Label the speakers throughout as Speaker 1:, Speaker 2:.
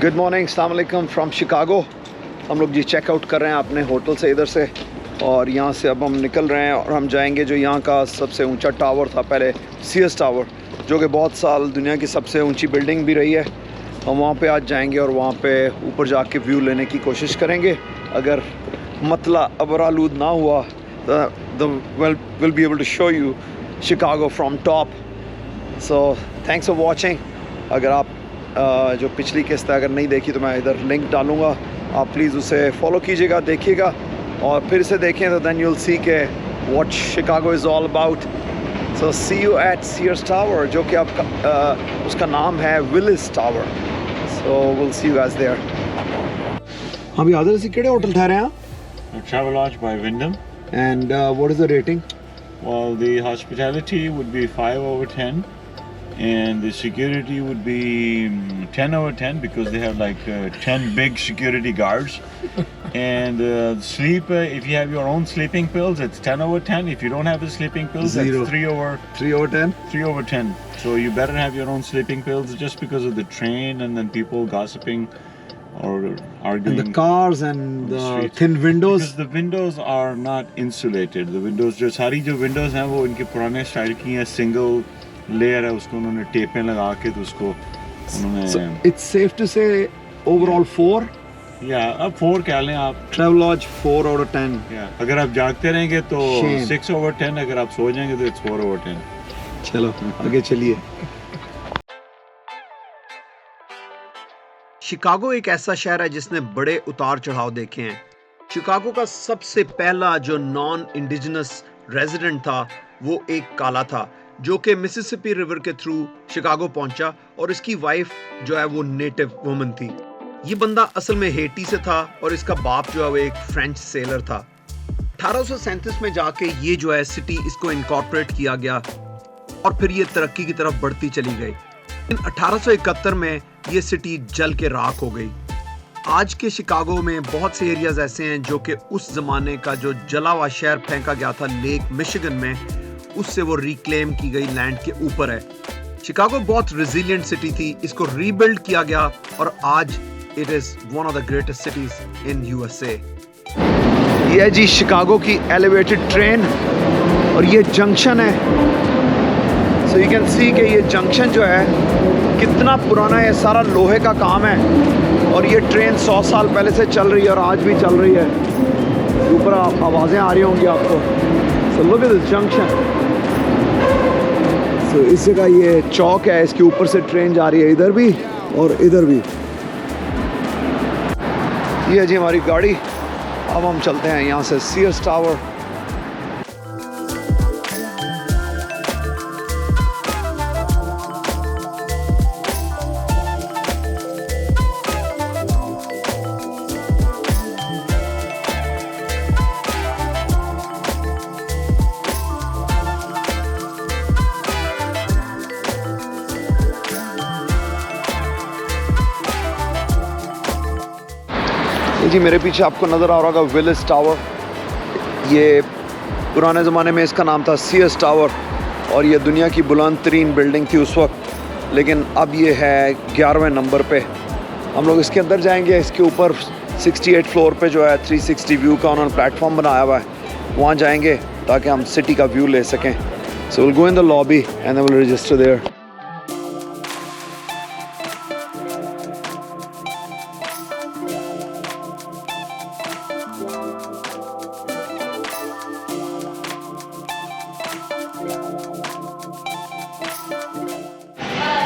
Speaker 1: Good morning, अस्सलाम वालेकुम from Chicago. हम लोग जी चेकआउट कर रहे हैं अपने होटल से इधर से, और यहाँ से अब हम निकल रहे हैं और हम जाएंगे जो यहाँ का सबसे ऊंचा टावर था पहले, सीएस टावर, जो कि बहुत साल दुनिया की सबसे ऊंची बिल्डिंग भी रही है। हम वहाँ पे आज जाएंगे और वहाँ पे ऊपर जाके व्यू लेने की कोशिश करेंगे। अगर मतला अबरालूद ना हुआ तो will be able to show you Chicago from top. So thanks for watching. अगर आप जो पिछली किस्त है अगर नहीं देखी तो मैं इधर लिंक डालूँगा, आप प्लीज़ उसे फॉलो कीजिएगा, देखिएगा और फिर से देखें तो देन यूल सी के what Chicago is all about. So see you at Sears tower, जो कि आपका उसका नाम है Willis tower. So will see you guys there. हम याद है केड़े होटल ठहरे हैं?
Speaker 2: Travelodge by Wyndham.
Speaker 1: And what is the rating?
Speaker 2: Well, the hospitality would be 5 over 10, and the security would be 10 over 10 because they have like 10 big security guards. And sleep, if you have your own sleeping pills, it's 10 over 10. If you don't have the sleeping pills,
Speaker 1: Zero.
Speaker 2: that's 3 over
Speaker 1: 10.
Speaker 2: 3 over 10. So you better have your own sleeping pills just because of the train and then people gossiping or arguing.
Speaker 1: And the cars and the thin windows.
Speaker 2: Because the windows are not insulated. The windows जो सारी जो windows हैं वो इनके पुराने style की हैं, single layer है, उसको उन्होंने टेपें लगा के तो उसको उन्होंने.
Speaker 1: So it's safe to say overall 4.
Speaker 2: Yeah, अब 4 कह लें आप.
Speaker 1: Travelodge 4 out of 10.
Speaker 2: Yeah, अगर आप जागते रहेंगे तो
Speaker 1: Shame.
Speaker 2: 6 over 10, अगर आप सो जाएंगे तो it's 4 over 10.
Speaker 1: चलो आगे चलिए। शिकागो एक ऐसा शहर है जिसने बड़े उतार चढ़ाव देखे हैं। शिकागो का सबसे पहला जो नॉन इंडिजिनस रेजिडेंट था वो एक काला था, जो कि मिसिसिपी रिवर के थ्रू शिकागो पहुंचा और इसकी वाइफ जो है वो नेटिव वुमन थी। ये बंदा असल में हेटी से था और इसका बाप जो है वो एक फ्रेंच सेलर था। 1837 में जाके ये जो है सिटी इसको इनकॉर्पोरेट किया गया और फिर ये तरक्की की तरफ बढ़ती चली गई। 1871 में ये सिटी जल के राख हो गई। आज के शिकागो में बहुत से एरियाज ऐसे हैं जो कि उस जमाने का जो जला हुआ शहर फेंका गया था लेक मिशिगन में, उससे वो रिक्लेम की गई लैंड के ऊपर है। शिकागो बहुत रेजिलिएंट सिटी थी, इसको रीबिल्ड किया गया और आज it is one of the greatest cities in USA. ये है जी शिकागो की एलिवेटेड ट्रेन और ये जंक्शन है। सो यू कैन सी कि ये जंक्शन जो है कितना पुराना है, सारा लोहे का काम है और ये ट्रेन 100 साल पहले से चल रही है और आज भी चल रही है। ऊपर आवाज़ें आ रही होंगी आपको। So look at this junction. So इस जगह ये चौक है, इसके ऊपर से ट्रेन जा रही है इधर भी और इधर भी। ये है जी हमारी गाड़ी। अब हम चलते हैं यहाँ से सीएस टावर। जी मेरे पीछे आपको नज़र आ रहा होगा विलिस टावर। ये पुराने ज़माने में इसका नाम था सीएस टावर और ये दुनिया की बुलंद तरीन बिल्डिंग थी उस वक्त, लेकिन अब ये है 11वें नंबर पे। हम लोग इसके अंदर जाएंगे। इसके ऊपर 68 फ्लोर पे जो है 360 व्यू का उन्होंने प्लेटफॉर्म बनाया हुआ है, वहाँ जाएंगे ताकि हम सिटी का व्यू ले सकें। So will go in the lobby and will register there.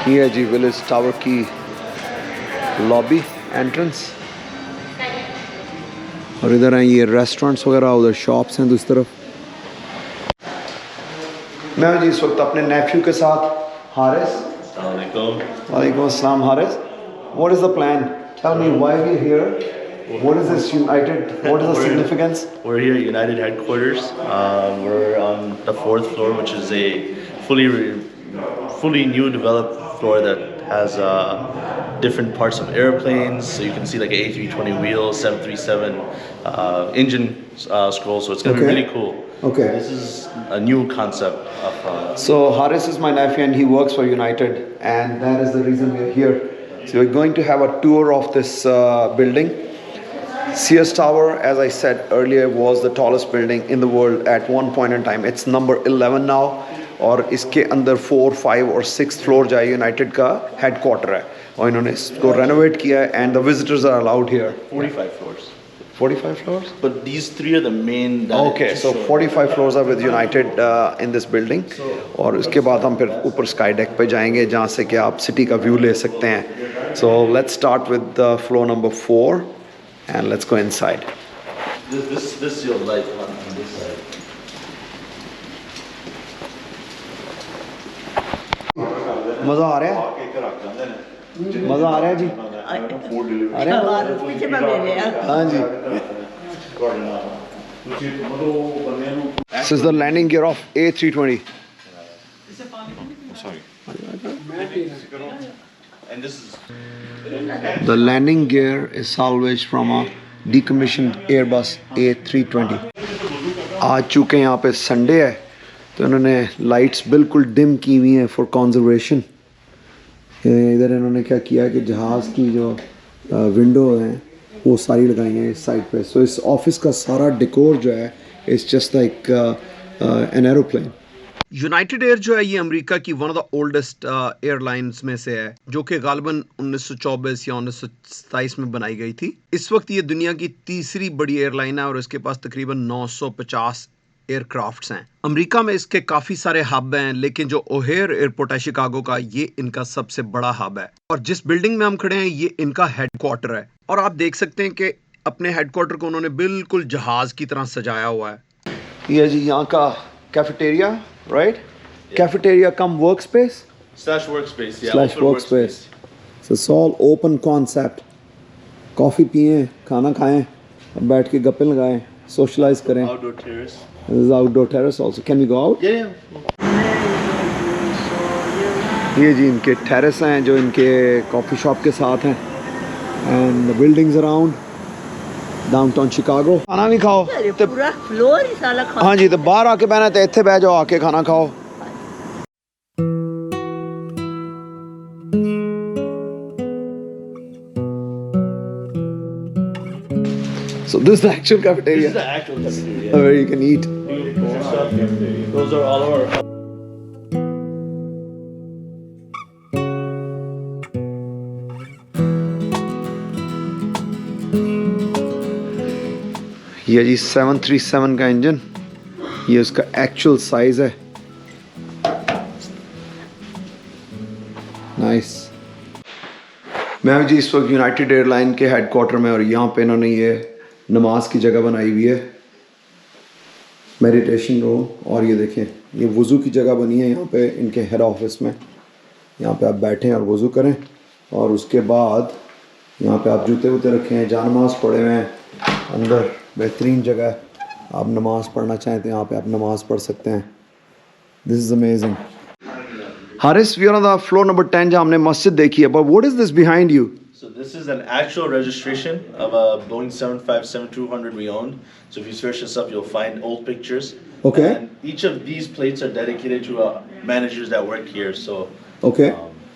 Speaker 1: ये है जी विलिस टावर की लॉबी एंट्रेंस और इधर हैं ये रेस्टोरेंट्स वगैरह, उधर शॉप्स हैं दूसरी तरफ। मैं जी इस वक्त अपने नेफ्यू के साथ। हारिस, वालेकुम अस्सलाम। Haris, what is the plan? Tell me why we here? What is this United? What is the significance?
Speaker 3: We're here at United headquarters. We're on the 4th floor, which is a fully new developed floor that has different parts of airplanes. So you can see like an A320 wheel, 737 engine scroll. So it's going to be really cool.
Speaker 1: Okay.
Speaker 3: This is a new concept of.
Speaker 1: So Haris is my nephew and he works for United, and that is the reason we are here. So we're going to have a tour of this building. Sears Tower, as I said earlier, was the tallest building in the world at one point in time. It's number 11 now. और इसके अंदर 4, 5 और 6 floor जो है United का headquarter है और इन्होंने इसको रेनोवेट किया है and the visitors are allowed here
Speaker 3: 45 floors.
Speaker 1: 45 floors?
Speaker 3: But these three are the main.
Speaker 1: Okay, so 45 floors are with United in this building. और उसके बाद हम फिर ऊपर स्काई डेक पे जाएंगे जहाँ से कि आप सिटी का व्यू ले सकते हैं. So let's start with floor number 4 and let's go inside.
Speaker 3: This you'll like on this side.
Speaker 1: मज़ा आ रहा है? मज़ा आ रहा है जी? आ रहा है? हाँ जी. This is the landing gear of A320.
Speaker 2: Sorry.
Speaker 3: And this is.
Speaker 1: The landing gear is salvaged from a decommissioned Airbus A320. आज चूँकि यहाँ पे संडे है तो इन्होंने लाइट्स बिल्कुल डिम की हुई हैं फॉर कंजर्वेशन. इधर इन्होंने क्या किया है कि जहाज़ की जो विंडो हैं वो सारी लगाई हैं इस साइड पे. सो इस ऑफिस का सारा डेकोर जो है it's just like an aeroplane. United air जो है ये अमेरिका की one of the oldest airlines में से है जो कि गालिबन 1924 या 1927 में बनाई गई थी. इस वक्त ये दुनिया की तीसरी बड़ी एयरलाइन है और इसके पास तकरीबन 950 एयरक्राफ्ट्स हैं. अमेरिका में इसके काफ़ी सारे हब हैं लेकिन जो ओहेयर एयरपोर्ट है शिकागो का ये इनका सबसे बड़ा हब है और जिस बिल्डिंग में हम खड़े हैं ये इनका हेडक्वार्टर है. और आप देख सकते हैं कि अपने हेडक्वार्टर को उन्होंने बिल्कुल जहाज़ की तरह सजाया हुआ है. ये जी यहाँ का cafeteria, right? Cafeteria cum work space
Speaker 3: Slash workspace, yeah.
Speaker 1: Slash
Speaker 3: open
Speaker 1: workspace. So it's all open concept. Coffee पिएं, खाना खाएं, बैठ के गप्पे लगाएं, सोशलाइज करें.
Speaker 3: Outdoor terrace.
Speaker 1: This is outdoor terrace also. Can we go out?
Speaker 3: Yeah.
Speaker 1: ये जी इनके टेरेस हैं जो इनके कॉफ़ी शॉप के साथ हैं and buildings around downtown Chicago. खाना भी खाओ तो
Speaker 4: पूरा फ्लोर ही साला खा.
Speaker 1: हाँ जी, तो बाहर आके बहना तो इत्थे बह जाओ आके खाना खाओ. So this is the actual cafeteria.
Speaker 3: This is the actual cafeteria.
Speaker 1: Where you can eat.
Speaker 3: Those are all of our.
Speaker 1: ये जी 737 का इंजन, ये उसका एक्चुअल साइज है. नाइस. मैं जी इस वक्त यूनाइटेड एयरलाइन के हेडक्वार्टर में और यहाँ पे इन्होंने ये नमाज की जगह बनाई हुई है, मेडिटेशन रूम. और ये देखें ये वज़ू की जगह बनी है यहाँ पे इनके हेड ऑफिस में. यहाँ पे आप बैठें और वज़ू करें और उसके बाद यहाँ पे आप जूते वूते रखे हैं, जानमाज पड़े हुए हैं अंदर. बेहतरीन जगह है, आप नमाज पढ़ना चाहें तो यहाँ पे आप नमाज पढ़ सकते हैं. This is amazing. Haris, we are on the floor number 10 जहाँ हमने मस्जिद देखी है. But what is this behind you?
Speaker 3: So this is an actual registration of a Boeing 757-200 we owned. So if you search this up, you'll find old pictures.
Speaker 1: Okay.
Speaker 3: And each of these plates are dedicated to managers that work here. So.
Speaker 1: Okay.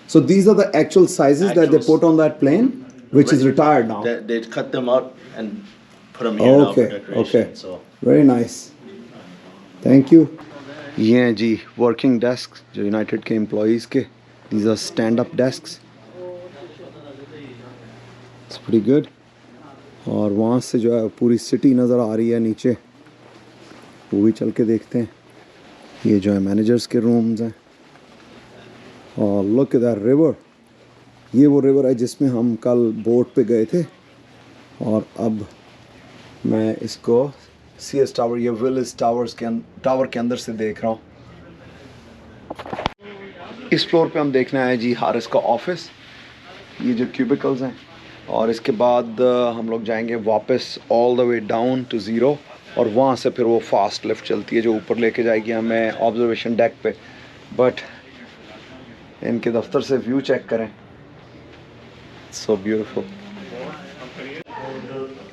Speaker 1: So these are the actual sizes that they put on that plane, which is retired now.
Speaker 3: They cut them out and put them here now for decoration.
Speaker 1: Okay.
Speaker 3: So.
Speaker 1: Very nice. Thank you. ये हैं जी working desk जो United के employees के. These are stand-up desks. It's pretty good. और वहाँ से जो है पूरी सिटी नज़र आ रही है नीचे, वो भी चल के देखते हैं. ये जो है मैनेजर्स के रूम्स हैं. और लुक एट दैट रिवर. ये वो रिवर है जिसमें हम कल बोट पे गए थे और अब मैं इसको सीएस टावर या विलिस टावर के अंदर से देख रहा हूँ. इस फ्लोर पे हम देखना है जी हारिस का ऑफिस, ये जो क्यूबिकल्स हैं. और इसके बाद हम लोग जाएंगे वापस all the way down to zero और वहाँ से फिर वो फास्ट लिफ्ट चलती है जो ऊपर लेके जाएगी हमें ऑब्जर्वेशन डेक पे. बट इनके दफ्तर से व्यू चेक करें, सो ब्यूटीफुल.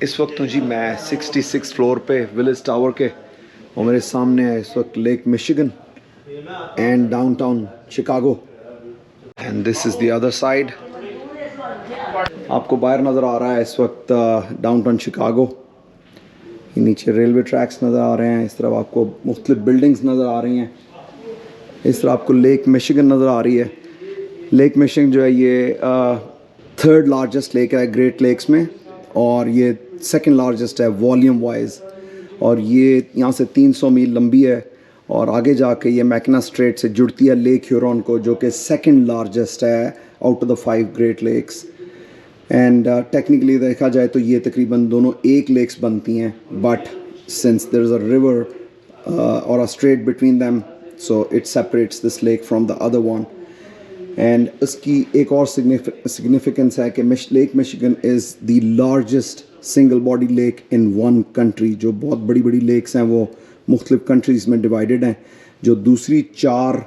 Speaker 1: इस वक्त तो जी मैं 66 फ्लोर पे विलिस टावर के और मेरे सामने है इस वक्त lake Michigan and downtown Chicago. And this is the other side. आपको बाहर नज़र आ रहा है इस वक्त डाउनटाउन शिकागो। नीचे रेलवे ट्रैक्स नज़र आ रहे हैं, इस तरफ आपको मुख्तलिफ बिल्डिंग्स नज़र आ रही हैं, इस तरफ आपको लेक मिशिगन नज़र आ रही है। लेक मिशिगन जो है ये थर्ड लार्जेस्ट लेक है ग्रेट लेक्स में, और ये सेकंड लार्जेस्ट है वॉल्यूम वाइज, और ये यहाँ से 300 मील लंबी है, और आगे जाके ये मैकना स्ट्रेट से जुड़ती है लेक ह्यूरॉन को, जो कि सेकंड लार्जेस्ट है out of the 5 great lakes. And technically देखा जाए तो ये तकरीबन दोनों एक लेक्स बनती हैं, but since there is a river or a strait between them, so it separates this lake from the other one. And इसकी एक और सिग्निफिकेंस है कि lake Michigan is the largest single body lake in one country. जो बहुत बड़ी बड़ी lakes हैं वो मुख्तलिफ कंट्रीज़ में डिवाइडेड हैं। जो दूसरी 4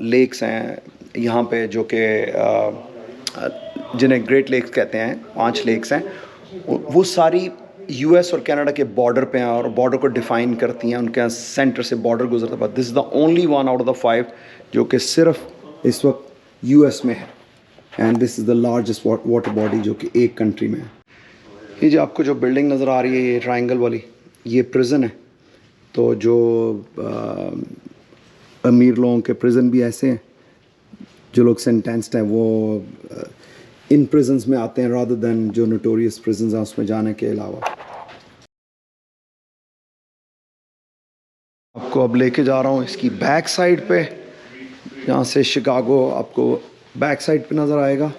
Speaker 1: लेक्स हैं यहाँ पे, जो कि जिन्हें ग्रेट लेक्स कहते हैं, 5 लेक्स हैं, वो सारी यूएस और कनाडा के बॉर्डर पे हैं और बॉर्डर को डिफ़ाइन करती हैं, उनके सेंटर से बॉर्डर गुजरता है। This is the only one out of the 5 जो कि सिर्फ इस वक्त यूएस में है, and this is the largest water body जो कि एक कंट्री में है। ये जो आपको जो बिल्डिंग नज़र आ रही है, ये ट्रायंगल वाली, ये प्रिजन है। तो जो अमीर लोगों के प्रिजन भी ऐसे हैं, जो लोग सेंटेंस्ड हैं वो इन प्रिजन्स में आते हैं रादर दैन जो नोटोरियस प्रिजन्स हैं उसमें जाने के अलावा। आपको अब लेके जा रहा हूँ इसकी बैक साइड पे, यहाँ से शिकागो आपको बैक साइड पे नज़र आएगा।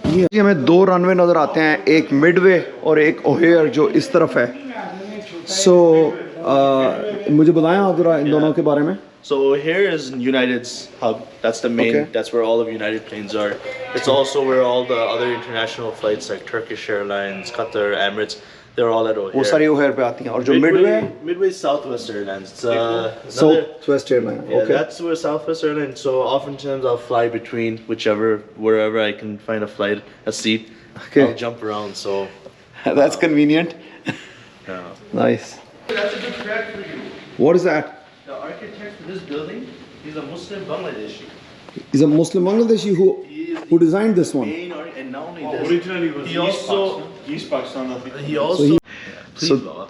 Speaker 1: ये हमें 2 रनवे नज़र आते हैं, एक मिडवे और एक ओहेयर जो इस तरफ है। सो मुझे बताएं आप ज़रा इन दोनों के बारे में।
Speaker 3: So here is United's hub. That's the main.
Speaker 1: Okay.
Speaker 3: That's where all of United planes are. It's also where all the other international flights like Turkish Airlines, Qatar, Emirates, they're all at O'Hare.
Speaker 1: वो सारी ओहेयर पे आती हैं। और जो
Speaker 3: Midway Southwest Airlines. It's
Speaker 1: Southwest Airlines.
Speaker 3: Yeah,
Speaker 1: Okay.
Speaker 3: that's where Southwest Airlines. So oftentimes I'll fly between wherever I can find a flight, a seat.
Speaker 1: Okay.
Speaker 3: I'll jump around. So
Speaker 1: That's convenient.
Speaker 3: yeah.
Speaker 1: Nice.
Speaker 3: That's a good fact for you.
Speaker 1: What is that?
Speaker 3: The architect for this building, he's a Muslim Bangladeshi.
Speaker 1: Is a Muslim Bangladeshi who designed this one.
Speaker 3: And not only this,
Speaker 2: Originally was East Pakistan.
Speaker 3: he also.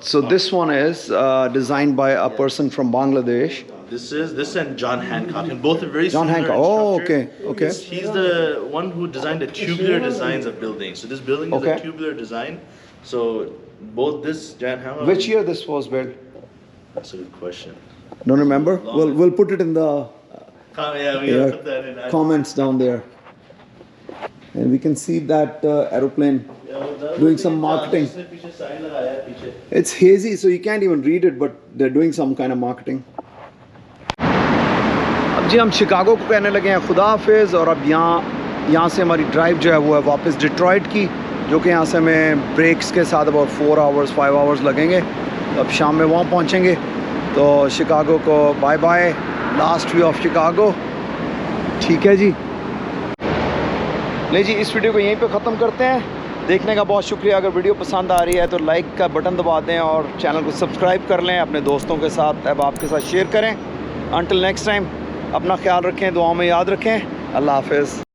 Speaker 1: So this one is designed by a person from Bangladesh.
Speaker 3: This and John Hancock, and both are very
Speaker 1: John
Speaker 3: similar.
Speaker 1: Hancock. Oh,
Speaker 3: in
Speaker 1: okay, okay.
Speaker 3: He's the one who designed the tubular designs of buildings. So this building is
Speaker 1: Okay.
Speaker 3: a tubular design. So both this John Hancock.
Speaker 1: Which year this was built?
Speaker 3: That's a good question.
Speaker 1: Don't remember. We'll put it in the
Speaker 3: Yeah, we gotta put that in.
Speaker 1: comments down there, and we can see that aeroplane doing some marketing. It's hazy, so you can't even read it, but they're doing some kind of marketing. अब जी हम Chicago को कहने लगे हैं खुदा हाफिज़, और अब यहाँ से हमारी ड्राइव जो है वो है वापस डिट्रॉइट की, जो कि यहाँ से हमें ब्रेक्स के साथ अबाउट 4 आवर्स 5 आवर्स लगेंगे। तो अब शाम में वहाँ पहुँचेंगे। तो शिकागो को bye bye, last view of Chicago. ठीक है जी, ले जी इस वीडियो को यहीं पे ख़त्म करते हैं। देखने का बहुत शुक्रिया। अगर वीडियो पसंद आ रही है तो लाइक का बटन दबा दें और चैनल को सब्सक्राइब कर लें, अपने दोस्तों के साथ अहबाब के साथ शेयर करें। अंटिल नेक्स्ट टाइम, अपना ख्याल रखें, दुआओं में याद रखें। अल्लाह हाफ़िज़।